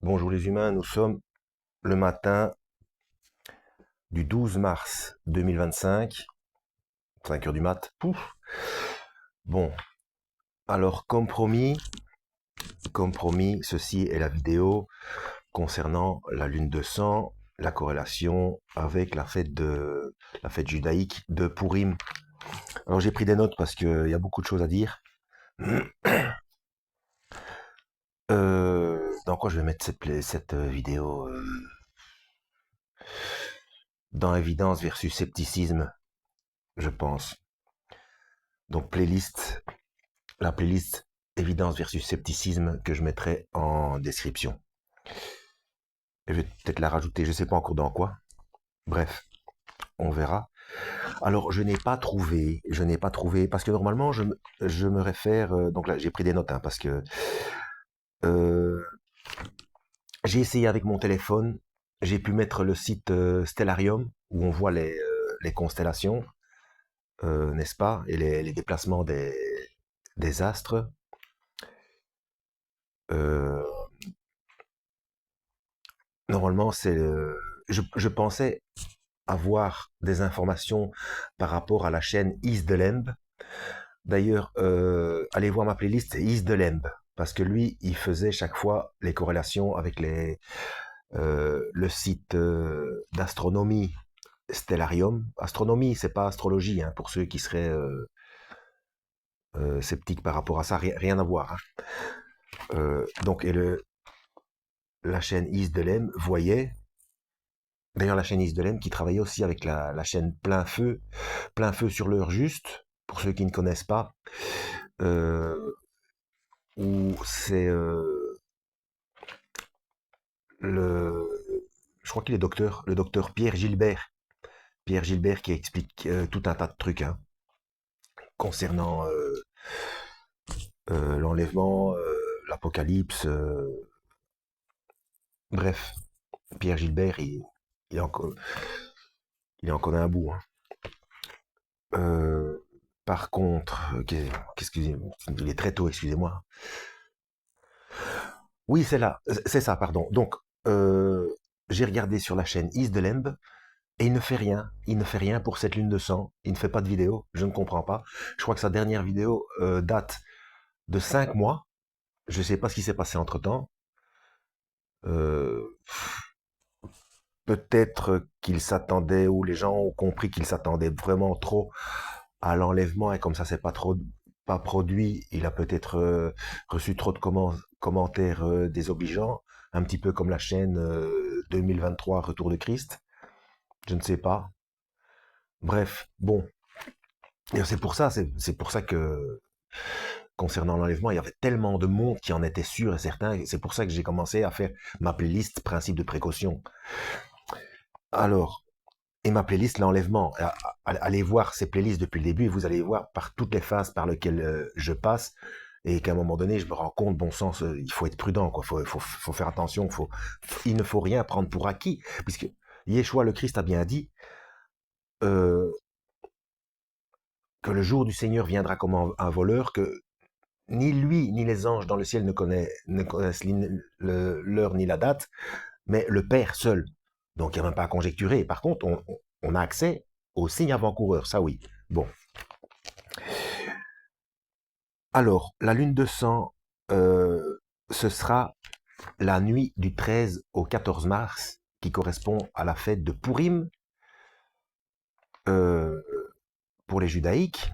Bonjour les humains, nous sommes le matin du 12 mars 2025, 5 heures du mat. Pouf. Bon, alors comme promis, ceci est la vidéo concernant la lune de sang, la corrélation avec la fête judaïque de Purim. Alors j'ai pris des notes parce qu'il y a beaucoup de choses à dire. Dans quoi je vais mettre cette vidéo dans évidence versus scepticisme, je pense. Donc la playlist évidence versus scepticisme que je mettrai en description. Et je vais peut-être la rajouter, je ne sais pas encore dans quoi. Bref, on verra. Alors, je n'ai pas trouvé, parce que normalement, je me réfère, donc là, j'ai pris des notes, hein, parce que euh, j'ai essayé avec mon téléphone, j'ai pu mettre le site Stellarium, où on voit les constellations, n'est-ce pas, et les déplacements des astres. Euh, Normalement, je pensais avoir des informations par rapport à la chaîne Is de Lemb. D'ailleurs, allez voir ma playlist Is de Lemb, parce que lui, il faisait chaque fois les corrélations avec le site d'astronomie Stellarium. Astronomie, c'est pas astrologie, hein, pour ceux qui seraient sceptiques par rapport à ça, rien à voir, hein. Donc, la chaîne Is de Lemb voyait. D'ailleurs, la chaîne Is de Lemb qui travaillait aussi avec la chaîne Plein Feu sur l'heure juste, pour ceux qui ne connaissent pas, euh, où c'est le, je crois qu'il est docteur, le docteur Pierre Gilbert qui explique tout un tas de trucs, hein, concernant l'enlèvement, l'apocalypse, bref, Pierre Gilbert, il, en, il en connaît un bout, hein. Euh, Par contre, excusez-moi, il est très tôt, excusez-moi. Oui, c'est ça, pardon. Donc, j'ai regardé sur la chaîne Is de Lemb et il ne fait rien. Il ne fait rien pour cette lune de sang. Il ne fait pas de vidéo. Je ne comprends pas. Je crois que sa dernière vidéo date de 5 mois. Je ne sais pas ce qui s'est passé entre-temps. Euh, Peut-être qu'il s'attendait, ou les gens ont compris qu'il s'attendait vraiment trop à l'enlèvement, et comme ça c'est pas produit, il a peut-être reçu trop de commentaires désobligeants, un petit peu comme la chaîne 2023 Retour de Christ. Je ne sais pas. Bref, bon. Et c'est pour ça que concernant l'enlèvement, il y avait tellement de monde qui en était sûr et certain. Et c'est pour ça que j'ai commencé à faire ma playlist principe de précaution. Alors, et ma playlist l'enlèvement. Allez voir ces playlists depuis le début et vous allez voir par toutes les phases par lesquelles je passe, et qu'à un moment donné, je me rends compte, bon sens, il faut être prudent, quoi. Faut faire attention. Il ne faut rien prendre pour acquis, puisque Yeshua le Christ a bien dit euh, que le jour du Seigneur viendra comme un voleur, que ni lui ni les anges dans le ciel ne connaissent l'heure ni la date, mais le Père seul. Donc il n'y a même pas à conjecturer. Par contre, on a accès aux signes avant-coureurs, ça oui. Bon. Alors, la lune de sang, ce sera la nuit du 13 au 14 mars, qui correspond à la fête de Purim euh, pour les judaïques.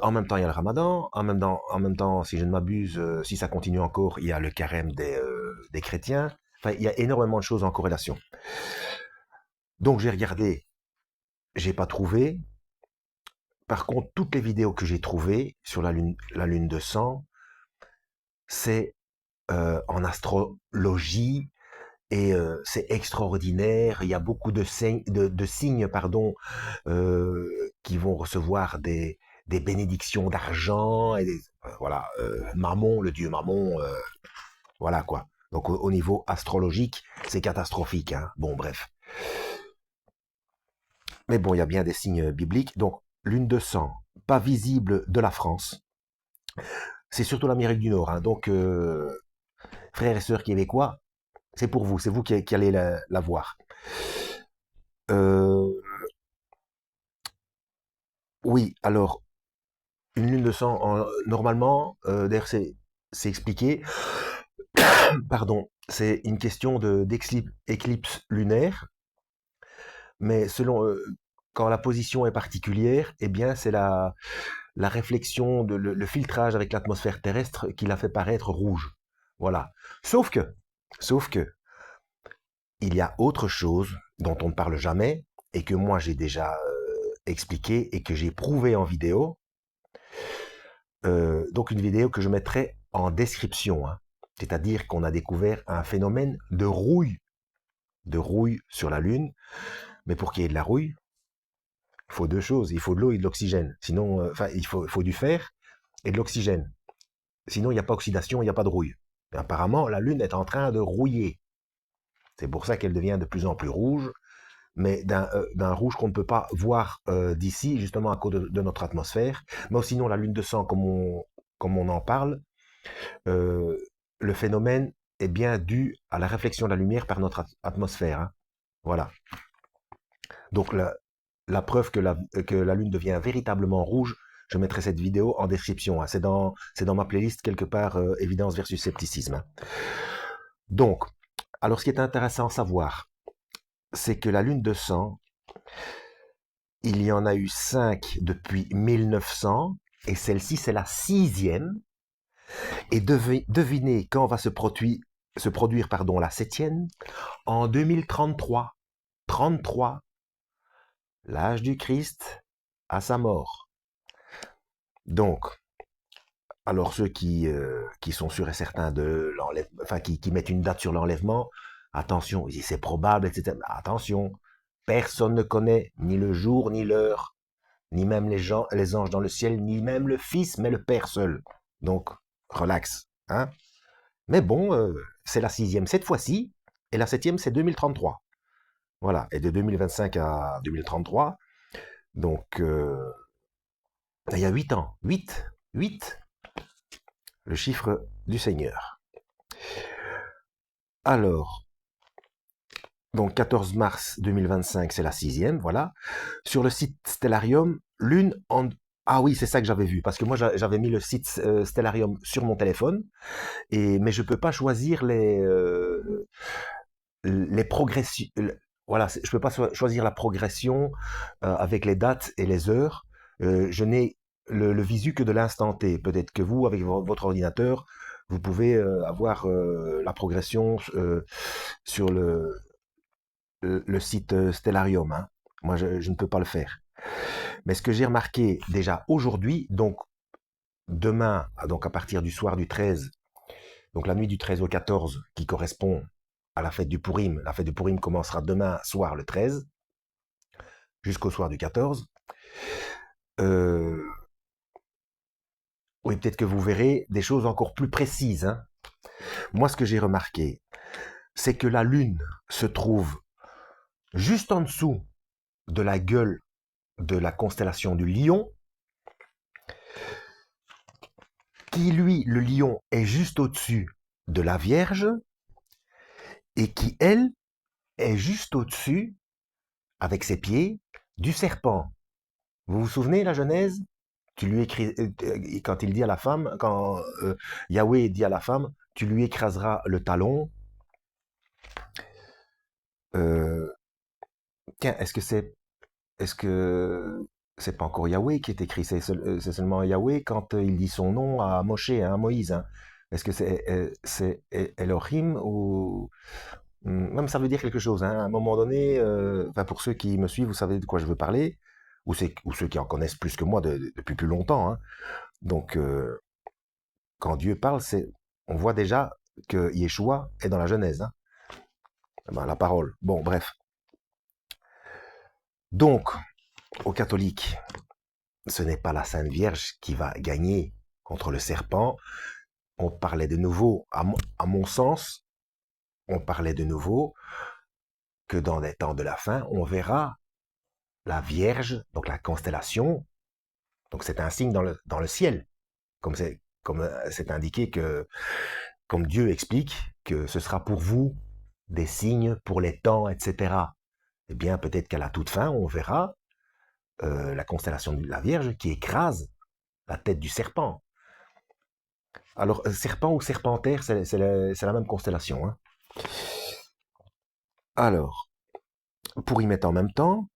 En même temps, il y a le ramadan. En même temps, si je ne m'abuse, si ça continue encore, il y a le carême des chrétiens. Enfin, il y a énormément de choses en corrélation. Donc, j'ai regardé, j'ai pas trouvé. Par contre, toutes les vidéos que j'ai trouvées sur la lune de sang, c'est en astrologie, et c'est extraordinaire. Il y a beaucoup de signes, pardon, qui vont recevoir des bénédictions d'argent, et voilà, Mammon, le dieu Mammon, voilà quoi. Donc au niveau astrologique, c'est catastrophique, hein. Bon, bref. Mais bon, il y a bien des signes bibliques. Donc, lune de sang, pas visible de la France. C'est surtout l'Amérique du Nord, hein. Donc, frères et sœurs québécois, c'est pour vous, c'est vous qui allez la voir. Euh, oui, alors, une lune de sang, normalement, d'ailleurs c'est expliqué, pardon, c'est une question d'éclipse lunaire, mais selon, quand la position est particulière, eh bien c'est la réflexion, le filtrage avec l'atmosphère terrestre qui la fait paraître rouge. Voilà. Sauf que, sauf que, il y a autre chose dont on ne parle jamais et que moi j'ai déjà expliqué et que j'ai prouvé en vidéo. Donc une vidéo que je mettrai en description, hein. C'est-à-dire qu'on a découvert un phénomène de rouille sur la Lune. Mais pour qu'il y ait de la rouille, il faut deux choses. Il faut de l'eau et de l'oxygène. Sinon, enfin, il faut du fer et de l'oxygène. Sinon, il n'y a pas oxydation, il n'y a pas de rouille. Et apparemment, la Lune est en train de rouiller. C'est pour ça qu'elle devient de plus en plus rouge, mais d'un rouge qu'on ne peut pas voir d'ici, justement à cause de notre atmosphère. Mais sinon, la Lune de sang, comme on en parle, euh, le phénomène est bien dû à la réflexion de la lumière par notre atmosphère, hein. Voilà. Donc la preuve que la Lune devient véritablement rouge, je mettrai cette vidéo en description, hein. C'est dans ma playlist quelque part, évidence versus scepticisme, hein. Donc, alors ce qui est intéressant à savoir, c'est que la Lune de sang, il y en a eu 5 depuis 1900, et celle-ci c'est la 6e. Et devinez quand va se produire la 7e, en 2033. 33, l'âge du Christ à sa mort. Donc, alors ceux qui sont sûrs et certains de l'enlèvement, enfin qui mettent une date sur l'enlèvement, attention, c'est probable, etc. Attention, personne ne connaît ni le jour ni l'heure, ni même les anges dans le ciel, ni même le Fils, mais le Père seul. Donc, relax, hein. Mais bon, c'est la 6e cette fois-ci, et la 7e c'est 2033. Voilà, et de 2025 à 2033, donc il y a 8 ans, 8, le chiffre du Seigneur. Alors, donc 14 mars 2025, c'est la 6e, voilà. Sur le site Stellarium, Lune en... Ah oui, c'est ça que j'avais vu, parce que moi j'avais mis le site Stellarium sur mon téléphone, mais je peux pas choisir les progressions. Voilà, je peux pas choisir la progression avec les dates et les heures. Je n'ai le visu que de l'instant T. Peut-être que vous, avec votre ordinateur, vous pouvez avoir la progression sur le site Stellarium, hein. Moi, je ne peux pas le faire. Mais ce que j'ai remarqué déjà aujourd'hui, donc demain, donc à partir du soir du 13, donc la nuit du 13 au 14, qui correspond à la fête du Purim. La fête du Purim commencera demain soir le 13, jusqu'au soir du 14. Oui, peut-être que vous verrez des choses encore plus précises, hein. Moi, ce que j'ai remarqué, c'est que la Lune se trouve juste en dessous de la gueule de la constellation du Lion, qui lui, le Lion, est juste au-dessus de la Vierge, et qui, elle, est juste au-dessus, avec ses pieds, du serpent. Vous vous souvenez la Genèse? Tu lui écris, quand il dit à la femme, quand Yahweh dit à la femme, tu lui écraseras le talon. Euh, Tiens, est-ce que c'est pas encore Yahweh qui est écrit? C'est seulement Yahweh quand il dit son nom à Moshe, hein, à Moïse, hein. Est-ce que c'est Elohim ou même ça veut dire quelque chose, hein. À un moment donné, enfin, pour ceux qui me suivent, vous savez de quoi je veux parler, ou ceux qui en connaissent plus que moi depuis plus longtemps, hein. Donc, quand Dieu parle, on voit déjà que Yeshua est dans la Genèse, hein. Ben, la parole. Bon, bref. Donc, aux catholiques, ce n'est pas la Sainte Vierge qui va gagner contre le serpent. On parlait de nouveau, à mon sens, on parlait de nouveau que dans les temps de la fin, on verra la Vierge, donc la constellation, donc c'est un signe dans le ciel, comme c'est indiqué que comme Dieu explique que ce sera pour vous des signes pour les temps, etc. Eh bien, peut-être qu'à la toute fin, on verra la constellation de la Vierge qui écrase la tête du serpent. Alors, serpent ou serpentaire, c'est la même constellation. Hein. Alors, pour y mettre en même temps,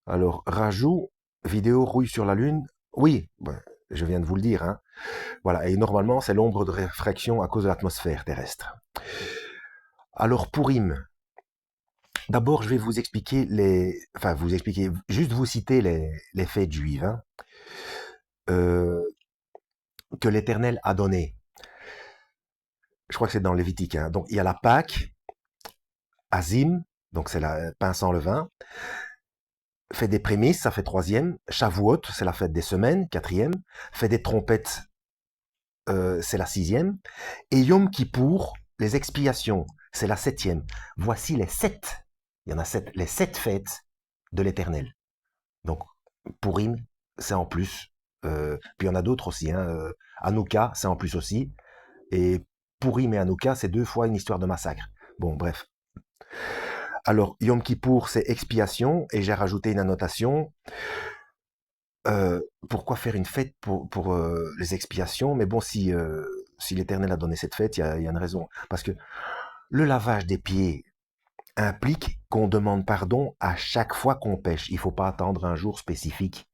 alors, rajout, vidéo rouille sur la Lune. Oui, je viens de vous le dire. Hein. Voilà, et normalement, c'est l'ombre de réfraction à cause de l'atmosphère terrestre. Alors, Purim. D'abord, je vais vous expliquer juste vous citer les fêtes juives hein, que l'Éternel a donné. Je crois que c'est dans Lévitique. Hein. Donc, il y a la Pâque, Azim, donc c'est la pain sans levain. Fête des prémices, ça fait troisième. Shavuot, c'est la fête des semaines, quatrième. Fête des trompettes, c'est la sixième. Et Yom Kippour, les expiations, c'est la septième. Voici les sept. Il y en a sept, les sept fêtes de l'Éternel. Donc, Purim, c'est en plus. Puis il y en a d'autres aussi. Hein. Hanouka, c'est en plus aussi. Et Purim et Hanouka, c'est 2 fois une histoire de massacre. Bon, bref. Alors, Yom Kippour, c'est expiation, et j'ai rajouté une annotation. Pourquoi faire une fête pour les expiations? Mais bon, si l'Éternel a donné cette fête, il y a une raison. Parce que le lavage des pieds implique qu'on demande pardon à chaque fois qu'on pêche. Il ne faut pas attendre un jour spécifique.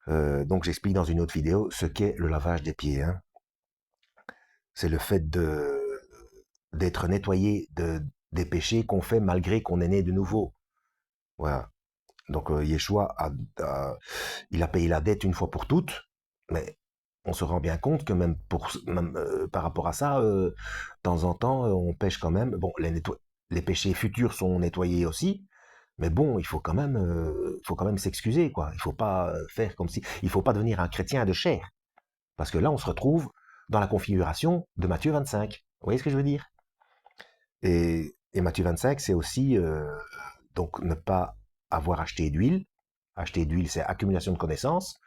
Donc j'explique dans une autre vidéo ce qu'est le lavage des pieds. Hein. C'est le fait d'être nettoyé des péchés qu'on fait malgré qu'on est né de nouveau. Voilà. Donc Yeshua il a payé la dette une fois pour toutes, mais on se rend bien compte que même par rapport à ça, de temps en temps, on pêche quand même. Bon, les péchés futurs sont nettoyés aussi, mais bon, il faut quand même s'excuser, quoi. Il faut pas faire comme si, il faut pas devenir un chrétien de chair, parce que là, on se retrouve dans la configuration de Matthieu 25. Vous voyez ce que je veux dire? Et Matthieu 25, c'est aussi donc ne pas avoir acheté d'huile. Acheter d'huile, c'est accumulation de connaissances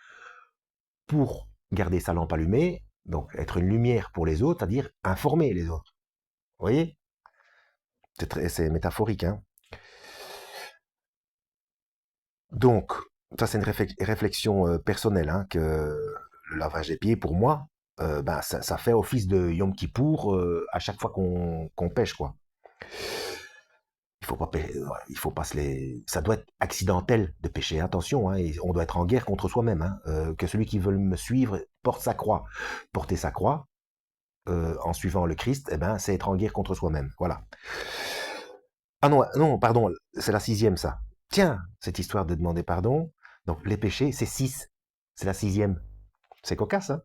pour garder sa lampe allumée, donc être une lumière pour les autres, c'est-à-dire informer les autres. Vous voyez? C'est métaphorique. Hein. Donc, ça c'est une réflexion personnelle, hein, que le lavage des pieds, pour moi, ça fait office de Yom Kippour à chaque fois qu'on pêche, quoi. Il faut pas ça doit être accidentel de pécher. Attention, hein, on doit être en guerre contre soi-même. Hein, que celui qui veut me suivre porte sa croix. Porter sa croix en suivant le Christ, c'est être en guerre contre soi-même. Voilà. Ah non, non, pardon, c'est la sixième ça. Tiens, cette histoire de demander pardon. Donc les péchés, c'est 6. C'est la sixième. C'est cocasse, hein.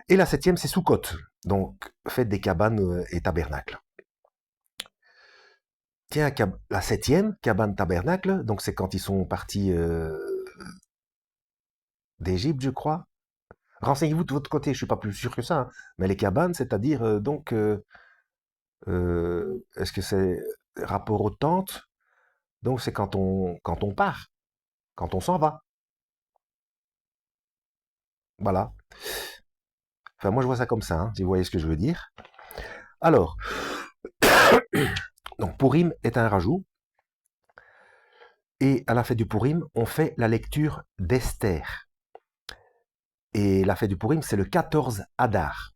Et la septième, c'est Soukot. Donc faites des cabanes et tabernacles. Tiens, la septième, cabane tabernacle, donc c'est quand ils sont partis d'Égypte, je crois. Renseignez-vous de votre côté, je suis pas plus sûr que ça. Hein. Mais les cabanes, c'est-à-dire est-ce que c'est rapport aux tentes? Donc c'est quand on part, quand on s'en va. Voilà. Enfin, moi je vois ça comme ça, hein, si vous voyez ce que je veux dire. Alors, donc Purim est un rajout. Et à la fête du Purim, on fait la lecture d'Esther. Et la fête du Purim, c'est le 14 Adar.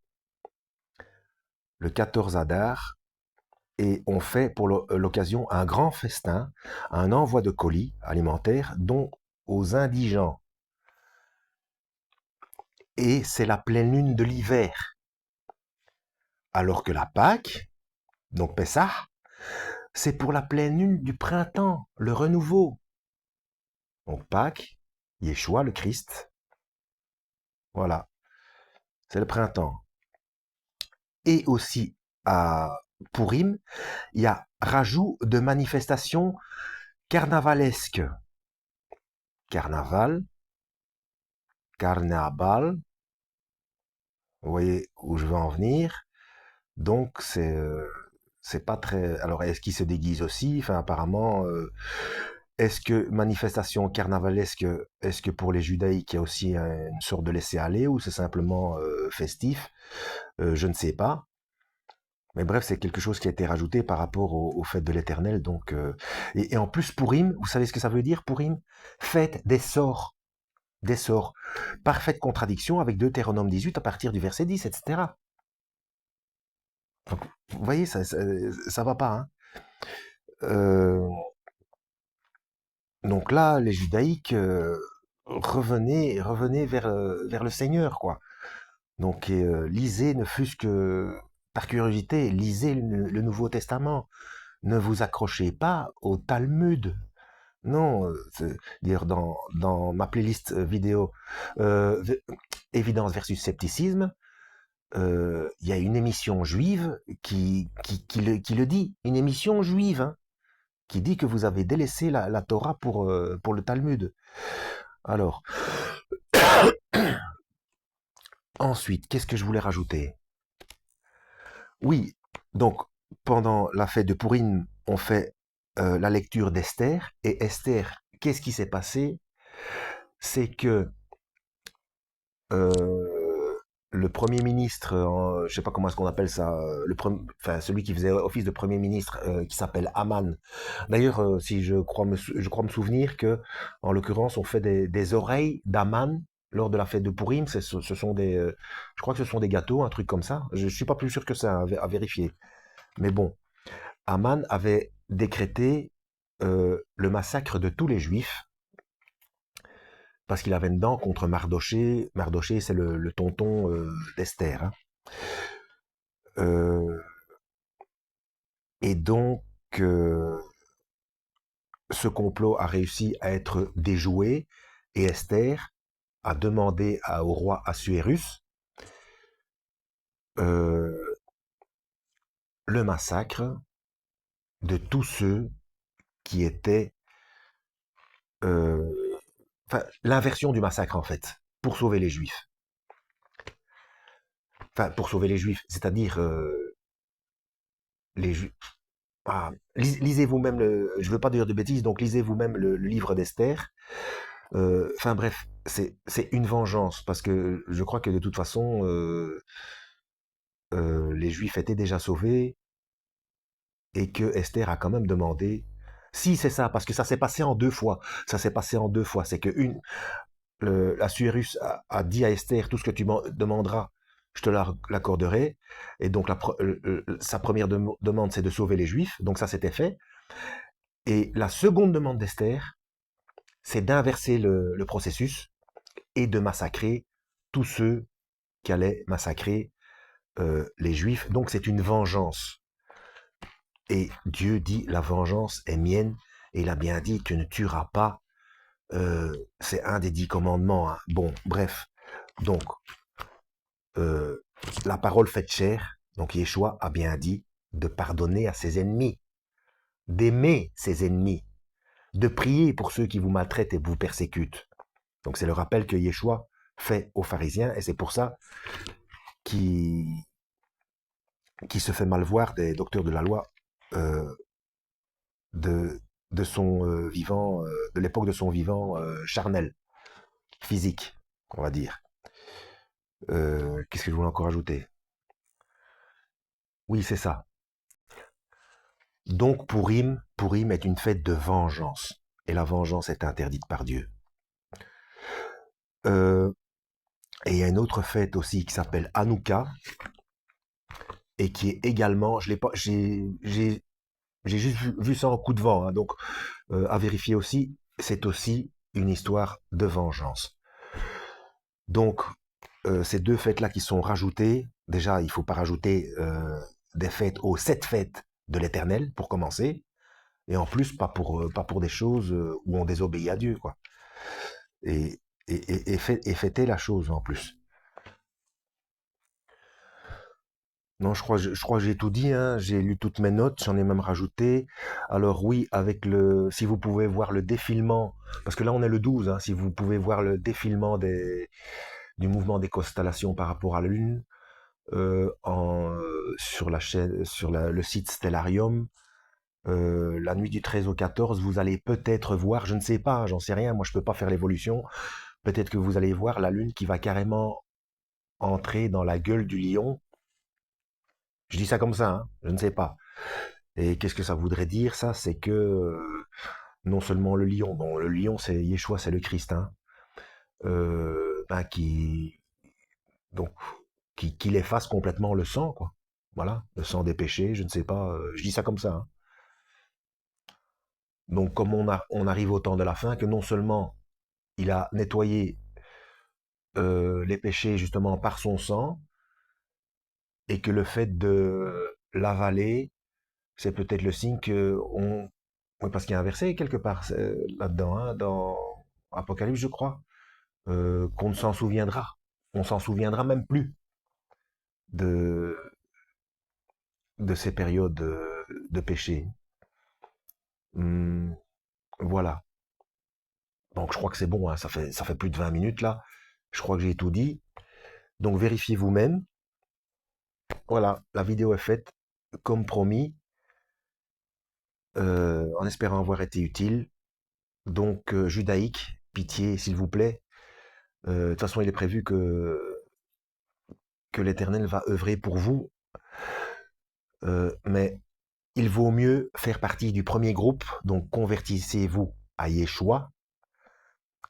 Le 14 Adar, et on fait pour l'occasion un grand festin, un envoi de colis alimentaires, dont aux indigents. Et c'est la pleine lune de l'hiver. Alors que la Pâque, donc Pessah, c'est pour la pleine lune du printemps, le renouveau. Donc Pâques, Yeshua, le Christ, voilà, c'est le printemps. Et aussi à Purim, il y a rajout de manifestations carnavalesques. Carnaval, carnaval, vous voyez où je veux en venir. Donc c'est pas très. Alors est-ce qu'ils se déguisent aussi? Enfin apparemment Est-ce que manifestation carnavalesque, est-ce que pour les judaïques, il y a aussi une sorte de laisser-aller ou c'est simplement festif? Je ne sais pas. Mais bref, c'est quelque chose qui a été rajouté par rapport au fête de l'Éternel. Donc, et en plus, Pourim, vous savez ce que ça veut dire, Pourim? Fête des sorts. Des sorts. Parfaite contradiction avec Deutéronome 18 à partir du verset 10, etc. Donc, vous voyez, ça va pas. Hein. Euh, donc là, les judaïques revenaient vers le Seigneur, quoi. Donc, lisez, ne fût-ce que par curiosité, lisez le Nouveau Testament. Ne vous accrochez pas au Talmud. Non, dire dans ma playlist vidéo Évidence versus scepticisme, il y a une émission juive qui le dit, une émission juive, hein, qui dit que vous avez délaissé la Torah pour le Talmud. Alors, ensuite, qu'est-ce que je voulais rajouter? Oui, donc, pendant la fête de Pourim, on fait la lecture d'Esther, et Esther, qu'est-ce qui s'est passé? C'est que euh, le premier ministre, je sais pas comment est-ce qu'on appelle ça, enfin celui qui faisait office de premier ministre, qui s'appelle Aman. D'ailleurs, si je crois me souvenir que, en l'occurrence, on fait des oreilles d'Aman lors de la fête de Pourim. Ce sont je crois que ce sont des gâteaux, un truc comme ça. Je suis pas plus sûr que ça à vérifier. Mais bon, Aman avait décrété le massacre de tous les Juifs parce qu'il avait une dent contre Mardoché. Mardoché, c'est le tonton d'Esther. Hein. Euh, et donc, euh, ce complot a réussi à être déjoué et Esther a demandé au roi Assuérus euh, le massacre de tous ceux qui étaient... euh, enfin, l'inversion du massacre, en fait, pour sauver les Juifs. Enfin, pour sauver les Juifs, c'est-à-dire les Juifs... Ah, lisez vous-même je veux pas dire de bêtises, donc lisez vous-même le livre d'Esther. Enfin bref, c'est une vengeance parce que je crois que de toute façon, les Juifs étaient déjà sauvés et que Esther a quand même demandé. Si c'est ça, parce que ça s'est passé en deux fois. Ça s'est passé en deux fois. C'est que Assuérus a dit à Esther tout ce que tu m'en demanderas, je te l'accorderai. Et donc sa première demande, c'est de sauver les Juifs. Donc ça, c'était fait. Et la seconde demande d'Esther, c'est d'inverser le processus et de massacrer tous ceux qui allaient massacrer les Juifs. Donc c'est une vengeance. Et Dieu dit, la vengeance est mienne. Et il a bien dit, tu ne tueras pas. C'est un des 10 commandements. Hein. Bon, bref. Donc, euh, la parole faite chair. Donc Yeshua a bien dit de pardonner à ses ennemis, d'aimer ses ennemis, de prier pour ceux qui vous maltraitent et vous persécutent. Donc c'est le rappel que Yeshua fait aux pharisiens et c'est pour ça qu'il se fait mal voir des docteurs de la loi euh, de, de son vivant, de l'époque de son vivant charnel, physique, on va dire. Qu'est-ce que je voulais encore ajouter? Oui, c'est ça. Donc Pourim est une fête de vengeance. Et la vengeance est interdite par Dieu. Euh, et il y a une autre fête aussi qui s'appelle Hanouka et qui est également, je l'ai pas, j'ai juste vu ça en coup de vent, hein, donc à vérifier aussi, c'est aussi une histoire de vengeance. Donc ces deux fêtes-là qui sont rajoutées, déjà il faut pas rajouter des fêtes aux 7 fêtes de l'Éternel pour commencer, et en plus pas pour des choses où on désobéit à Dieu, quoi. Et, et fêter la chose en plus. Non, je crois que j'ai tout dit, hein. J'ai lu toutes mes notes, j'en ai même rajouté. Alors oui, si vous pouvez voir le défilement, parce que là on est le 12, hein, si vous pouvez voir le défilement du mouvement des constellations par rapport à la Lune, sur la chaîne, le site Stellarium, La nuit du 13 au 14, vous allez peut-être voir, je ne sais pas, j'en sais rien, moi je peux pas faire l'évolution, peut-être que vous allez voir la lune qui va carrément entrer dans la gueule du lion. Je dis ça comme ça, hein, je ne sais pas. Et qu'est-ce que ça voudrait dire, ça? C'est que non seulement le lion, bon, le lion, c'est Yeshua, c'est le Christ, hein, ben, donc, qu'il efface complètement le sang, quoi. Voilà, le sang des péchés, je ne sais pas, je dis ça comme ça, hein. Donc, comme on arrive au temps de la fin, que non seulement il a nettoyé les péchés justement par son sang, et que le fait de l'avaler, c'est peut-être le signe que on... Oui, parce qu'il y a un verset quelque part là-dedans, hein, dans Apocalypse, je crois, qu'on ne s'en souviendra. On s'en souviendra même plus de, de ces périodes de péché. Hum, voilà. Donc je crois que c'est bon, hein, ça fait plus de 20 minutes là. Je crois que j'ai tout dit. Donc vérifiez vous-même. Voilà, la vidéo est faite comme promis, en espérant avoir été utile. Donc judaïque, pitié s'il vous plaît. De toute façon, il est prévu que l'Éternel va œuvrer pour vous, mais il vaut mieux faire partie du premier groupe, donc convertissez-vous à Yeshua.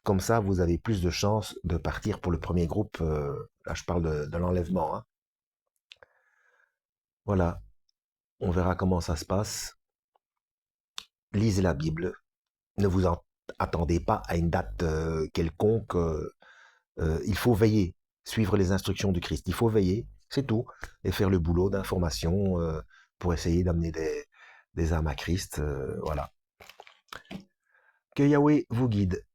Comme ça, vous avez plus de chances de partir pour le premier groupe. Là, je parle de l'enlèvement, hein. Voilà, on verra comment ça se passe. Lisez la Bible. Ne vous attendez pas à une date quelconque. Il faut veiller, suivre les instructions du Christ. Il faut veiller, c'est tout, et faire le boulot d'information pour essayer d'amener des âmes à Christ. Voilà. Que Yahweh vous guide.